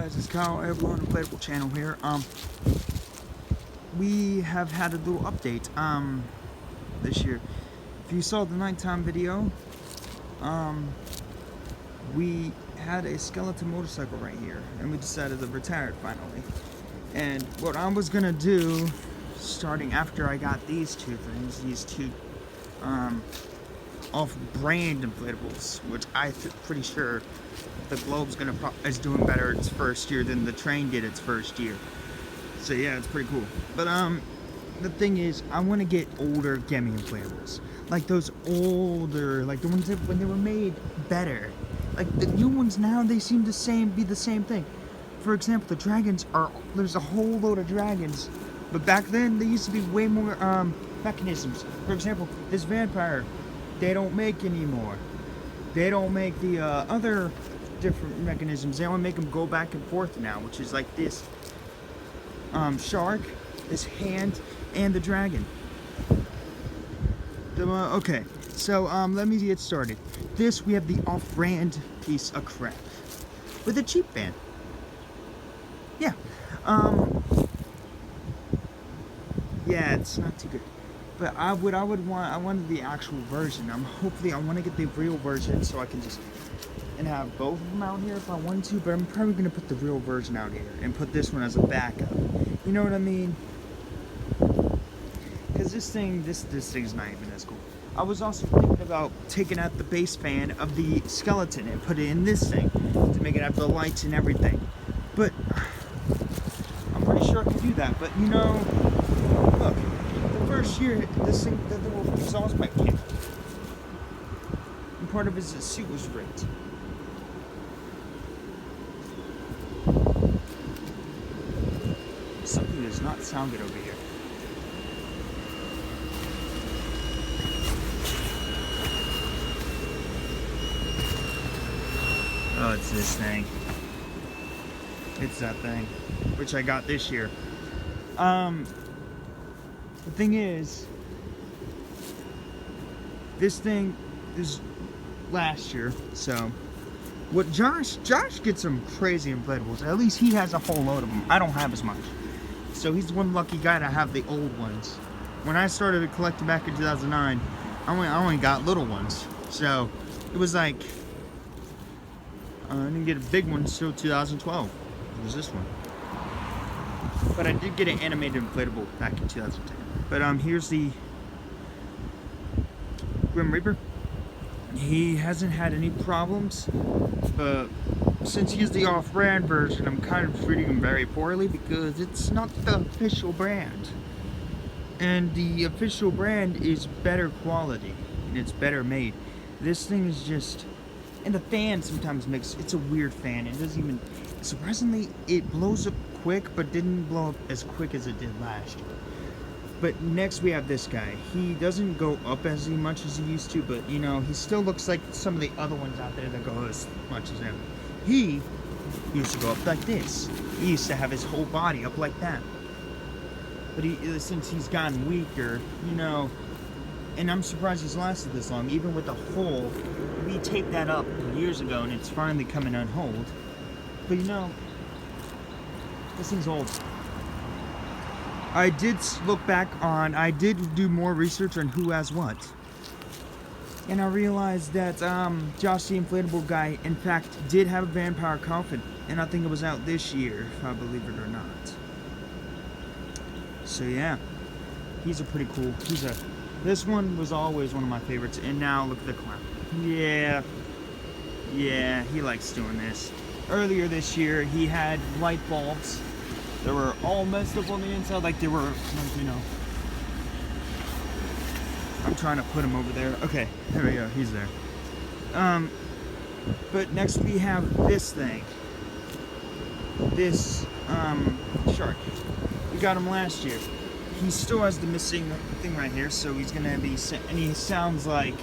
guys, it's Kyle Everlone Inflatable Channel here. We have had a little update this year. If you saw the nighttime video, we had a skeleton motorcycle right here, and we decided to retire it finally. And what I was gonna do, starting after I got these two things, these two off-brand inflatables, which I'm pretty sure the Globe's is doing better its first year than the train did its first year. So yeah, it's pretty cool. But the thing is, I want to get older Gemmy inflatables, like those older, like the ones that when they were made better. Like the new ones now, they seem to be the same thing. For example, the dragons there's a whole load of dragons, but back then there used to be way more mechanisms. For example, this vampire, they don't make anymore. They don't make the other different mechanisms. They only make them go back and forth now, which is like this shark, this hand, and the dragon. Okay, so let me get started. This, we have the off-brand piece of crap with a cheap band. Yeah, yeah, it's not too good. But I wanted the actual version. Hopefully I want to get the real version so I can just have both of them out here if I want to. But I'm probably gonna put the real version out here and put this one as a backup. You know what I mean? Because this thing's not even as cool. I was also thinking about taking out the base fan of the skeleton and put it in this thing to make it have the lights and everything. But I'm pretty sure I could do that. But you know, look. First year, this thing, the little exhaust pipe came. And part of his suit was ripped. Something does not sound good over here. Oh, it's this thing. It's that thing, which I got this year. The thing is, this thing is last year, so what Josh gets some crazy inflatables. At least he has a whole load of them. I don't have as much, so he's one lucky guy to have the old ones. When I started collecting back in 2009, I only got little ones, so it was like I didn't get a big one until 2012. It was this one, but I did get an animated inflatable back in 2010. But here's the Grim Reaper. He hasn't had any problems, but since he's the off-brand version, I'm kind of treating him very poorly because it's not the official brand. And the official brand is better quality, and it's better made. This thing is just... And the fan sometimes it's a weird fan. It doesn't even... Surprisingly, it blows up quick, but didn't blow up as quick as it did last year. But next we have this guy. He doesn't go up as much as he used to, but you know, he still looks like some of the other ones out there that go as much as him. He used to go up like this. He used to have his whole body up like that. But since he's gotten weaker, you know, and I'm surprised he's lasted this long, even with the hole. We taped that up years ago and it's finally coming unhold. But you know, this thing's old. I did do more research on who has what. And I realized that Josh the Inflatable Guy, in fact, did have a vampire coffin. And I think it was out this year, if I believe it or not. So yeah, he's a pretty cool, this one was always one of my favorites. And now look at the clown. Yeah, he likes doing this. Earlier this year, he had light bulbs. They were all messed up on the inside, like they were, like, you know. I'm trying to put him over there. Okay, there we go, he's there. But next we have this thing. This, shark. We got him last year. He still has the missing thing right here, so he's gonna be, and he sounds like,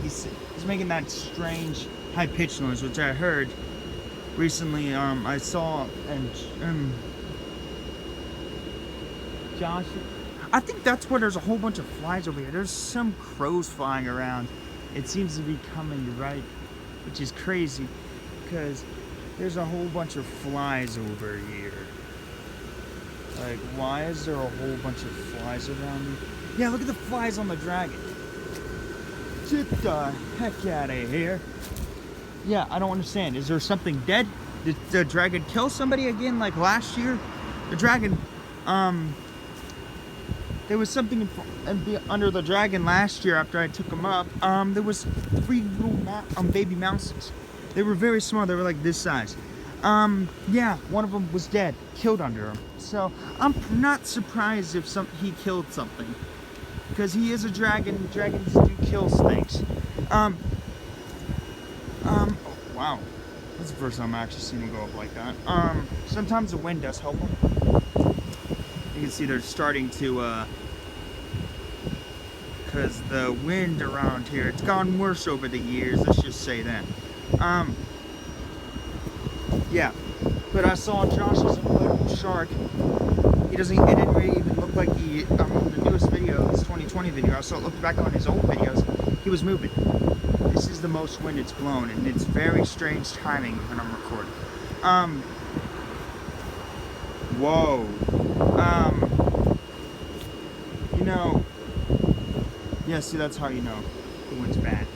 he's making that strange high-pitched noise, which I heard recently. I saw, and Josh, I think that's where there's a whole bunch of flies over here. There's some crows flying around. It seems to be coming right, which is crazy, because There's a whole bunch of flies over here. Like, why is there a whole bunch of flies around me? Yeah, look at the flies on the dragon. Get the heck out of here. Yeah, I don't understand. Is there something dead? Did the dragon kill somebody again like last year? The dragon, there was something under the dragon last year after I took him up. There was 3 little baby mouses. They were very small. They were like this size. Yeah, one of them was dead, killed under him. So I'm not surprised if he killed something, because he is a dragon. Dragons do kill things. Wow, that's the first time I actually seen him go up like that. Sometimes the wind does help them. You can see they're starting to, because the wind around here, it's gotten worse over the years. Let's just say that. Yeah, but I saw Josh's inflatable shark. It didn't really even look like the newest video, his 2020 video. I saw it looked back on his old videos. He was moving. This is the most wind it's blown, and it's very strange timing when I'm recording. Whoa. You know, yeah, see, that's how you know the wind's bad.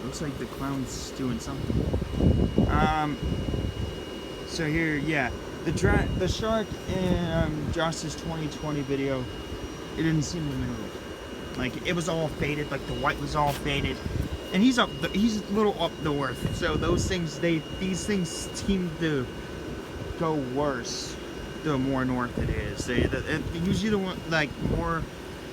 Looks like the clown's doing something. So here, yeah, the shark in Josh's 2020 video, it didn't seem to move. Like, it was all faded, like the white was all faded, and he's a little up north. So these things seem to go worse the more north it is. Usually the one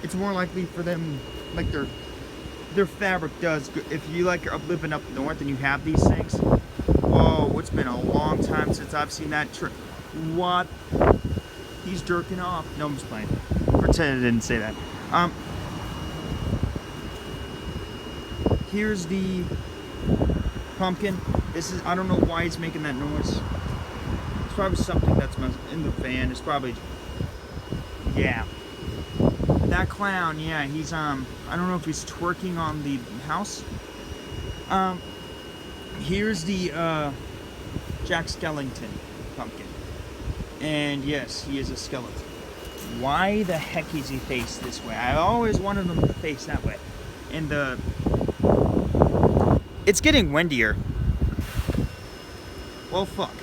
it's more likely for them, like their fabric does. If you like are living up north and you have these things, whoa, it's been a long time since I've seen that. What? He's jerking off. No, I'm just playing. Pretend I didn't say that. Here's the pumpkin. I don't know why he's making that noise. It's probably something that's in the van. It's probably, yeah. That clown, yeah, he's, I don't know if he's twerking on the house. Here's the, Jack Skellington pumpkin. And yes, he is a skeleton. Why the heck is he faced this way? I always wanted him to face that way. And it's getting windier. Well, fuck.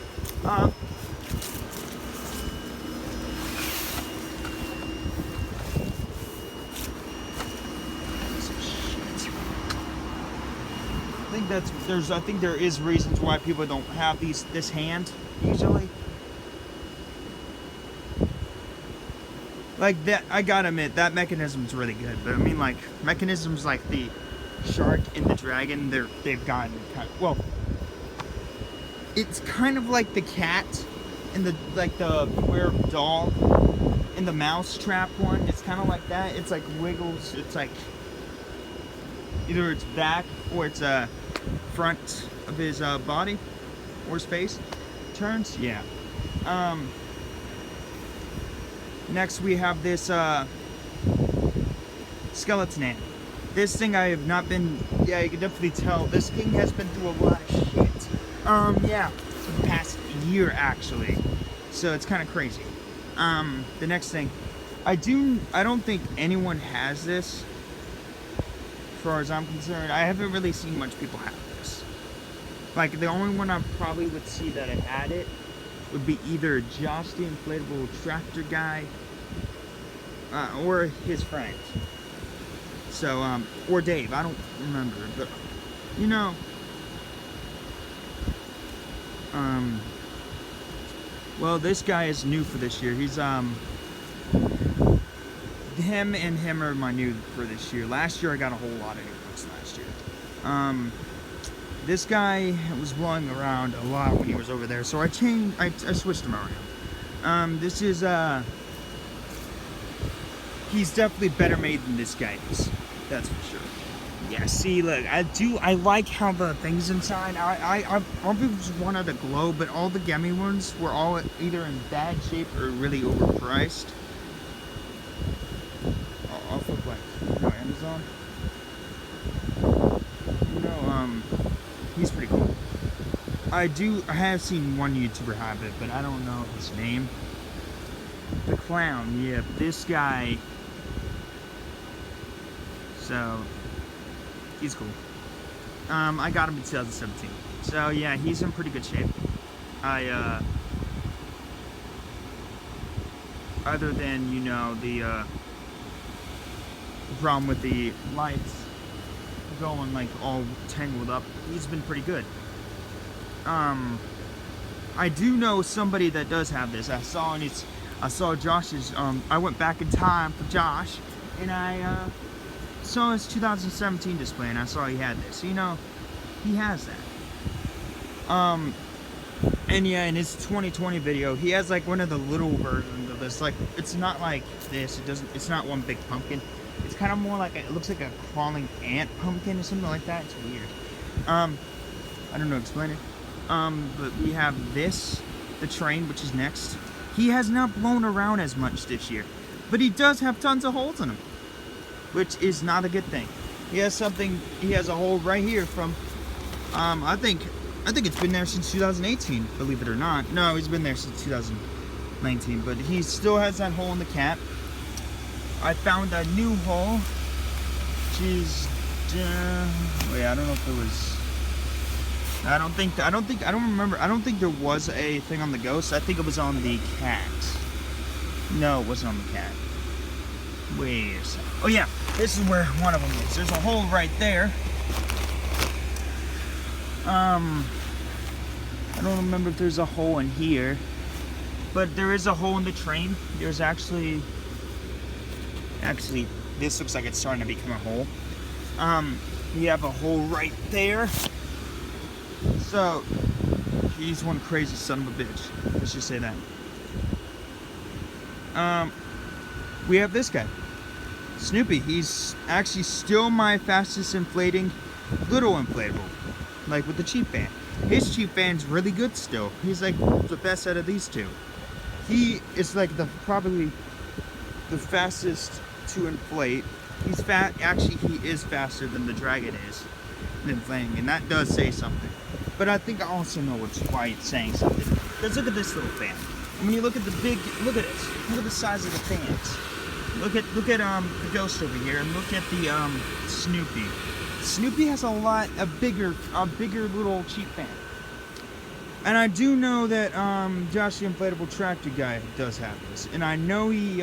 I think there is reasons why people don't have this hand usually. Like that, I gotta admit that mechanism's really good. But I mean, like mechanisms like the shark and the dragon, they've gotten kind of, well, it's kind of like the cat and the Beware doll and the mouse trap one. It's kind of like that. It's like wiggles. It's like either it's back or it's front of his body or his face turns. Yeah. Next we have this skeleton ant. This thing I have not been, yeah, you can definitely tell this thing has been through a lot of shit. Yeah, for the past year actually. So it's kind of crazy. The next thing, I don't think anyone has this. As far as I'm concerned, I haven't really seen much people have this. Like, the only one I probably would see that had it would be either Josh the Inflatable Tractor Guy, or his friend. So, or Dave, I don't remember, but, you know, well, this guy is new for this year. He's, him and him are my new for this year. Last year I got a whole lot of new ones last year. This guy was blowing around a lot when he was over there, so I switched him around. This is, he's definitely better made than this guy is. That's for sure. Yeah, see, look, I like how the things inside, I just wanted to glow, but all the Gummy ones were all either in bad shape or really overpriced. Off of like, Amazon. He's pretty cool. I have seen one YouTuber have it, but I don't know his name. The clown, yeah, this guy. So he's cool. I got him in 2017. So yeah, he's in pretty good shape. Other than, you know, the problem with the lights going like all tangled up, he's been pretty good. I do know somebody that does have this. I saw Josh's, I went back in time for Josh, and I saw his 2017 display, and I saw he had this. You know, he has that. And yeah, in his 2020 video, he has like one of the little versions of this. Like, it's not like this. It's not one big pumpkin. It's kind of more like it looks like a crawling ant pumpkin or something like that. It's weird. I don't know how to explain it. But we have this, the train, which is next. He has not blown around as much this year, but he does have tons of holes in him, which is not a good thing. He has a hole right here from, I think it's been there since 2018, believe it or not. No, he's been there since 2019, but he still has that hole in the cap. I found a new hole. She's, wait, I don't know if it was, I don't think there was a thing on the ghost. I think it was on the cat. No, it wasn't on the cat. Wait a second. Oh yeah, this is where one of them is. There's a hole right there. I don't remember if there's a hole in here, but there is a hole in the train. There's actually, this looks like it's starting to become a hole. We have a hole right there. So, he's one crazy son of a bitch. Let's just say that. We have this guy, Snoopy. He's actually still my fastest inflating little inflatable, like with the cheap fan. His cheap fan's really good still. He's like the best out of these two. He is like probably the fastest to inflate. He's fat. Actually, he is faster than the Dragon is in inflating, and that does say something. But I think I also know why it's saying something. Because look at this little fan. When you look at the look at this. Look at the size of the fans. Look at the ghost over here, and look at the Snoopy. Snoopy has a bigger little cheap fan. And I do know that Josh the Inflatable Tractor guy does have this, and I know he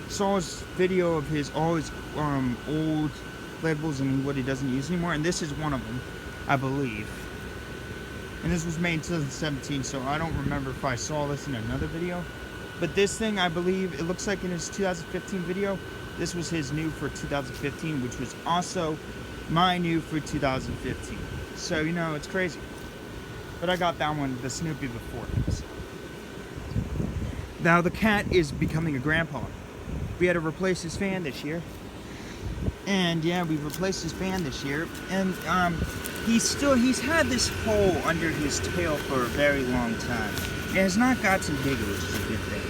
saw his video of all his old inflatables and what he doesn't use anymore, and this is one of them, I believe. And this was made in 2017, so I don't remember if I saw this in another video. But this thing, I believe, it looks like in his 2015 video, this was his new for 2015, which was also my new for 2015. So, you know, it's crazy. But I got that one, the Snoopy, before this. Now, the cat is becoming a grandpa. We had to replace his fan this year. And yeah, we replaced his fan this year. And he's had this hole under his tail for a very long time. It has not gotten bigger, which is a good thing.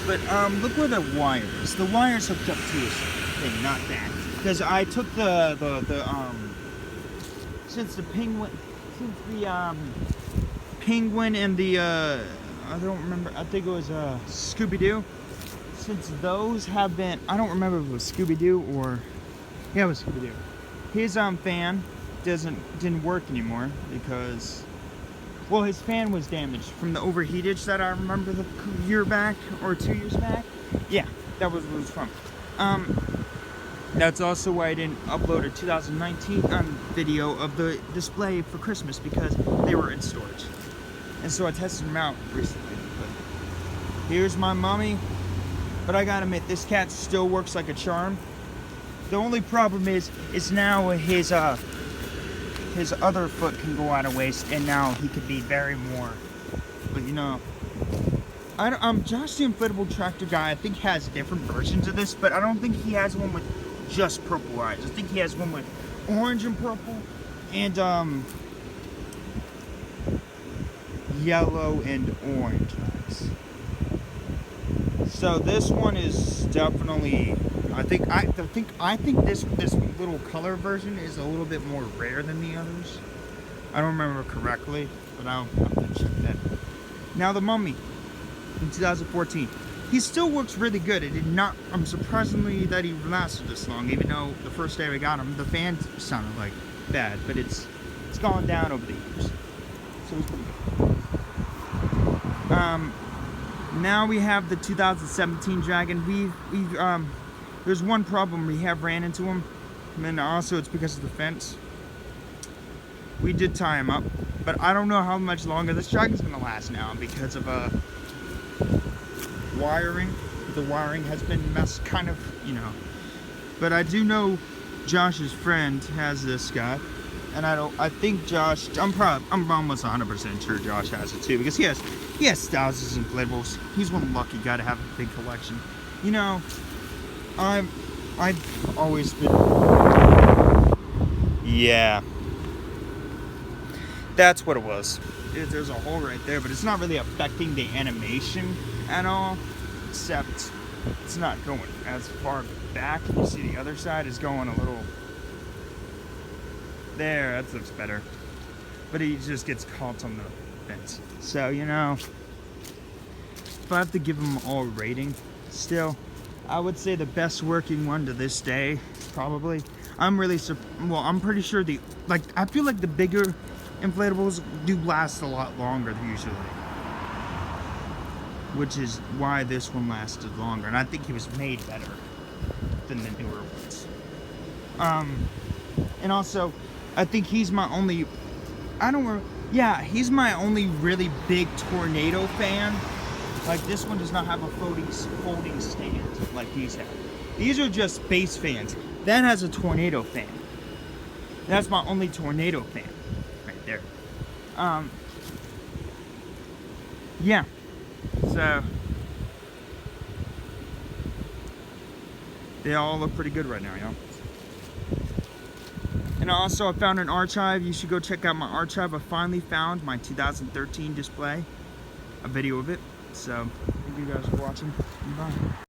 But look where the wire is. The wire's hooked up to his thing, not that. Because I took since the penguin and the I don't remember, I think it was Scooby-Doo. Since those have been, I don't remember if it was Scooby-Doo or, yeah, it was Scooby-Doo. His fan didn't work anymore because, well, his fan was damaged from the overheatage that I remember the year back or 2 years back. Yeah, that was what it was from. That's also why I didn't upload a 2019 video of the display for Christmas, because they were in storage. And so I tested them out recently. But here's my mummy. But I gotta admit, this cat still works like a charm. The only problem is now his other foot can go out of waist, and now he could be very more. But you know, Josh the Inflatable Tractor guy, I think, has different versions of this, but I don't think he has one with just purple eyes. I think he has one with orange and purple, and yellow and orange eyes. So this one is definitely, I think this little color version is a little bit more rare than the others. I don't remember correctly, but I'll have to check that. Now the Mummy in 2014. He still works really good. It did not. I'm surprisingly that he lasted this long, even though the first day we got him, the fan sounded like bad, but it's gone down over the years. So it's pretty good. Now we have the 2017 Dragon. There's one problem we have ran into him, and also it's because of the fence. We did tie him up, but I don't know how much longer this Dragon's gonna last now because of wiring. The wiring has been messed, kind of, you know. But I do know Josh's friend has this guy, and I think Josh. I'm almost 100% sure Josh has it too, because he has thousands of inflatables. He's one lucky guy to have a big collection. You know, I've always been. Yeah. That's what it was. There's a hole right there, but it's not really affecting the animation at all, except it's not going as far back. You see the other side is going a little there. That looks better, but he just gets caught on the fence. So, you know, if I have to give him all rating, still I would say the best working one to this day, probably. I'm pretty sure I feel like the bigger inflatables do last a lot longer usually, which is why this one lasted longer, and I think he was made better than the newer ones. And also, I think he's my only really big Tornado fan. Like, this one does not have a folding stand like these have. These are just base fans. That has a Tornado fan. That's my only Tornado fan right there. Yeah. So they all look pretty good right now, you know. And also, I found an archive. You should go check out my archive. I finally found my 2013 display, a video of it. So, thank you guys for watching. Bye.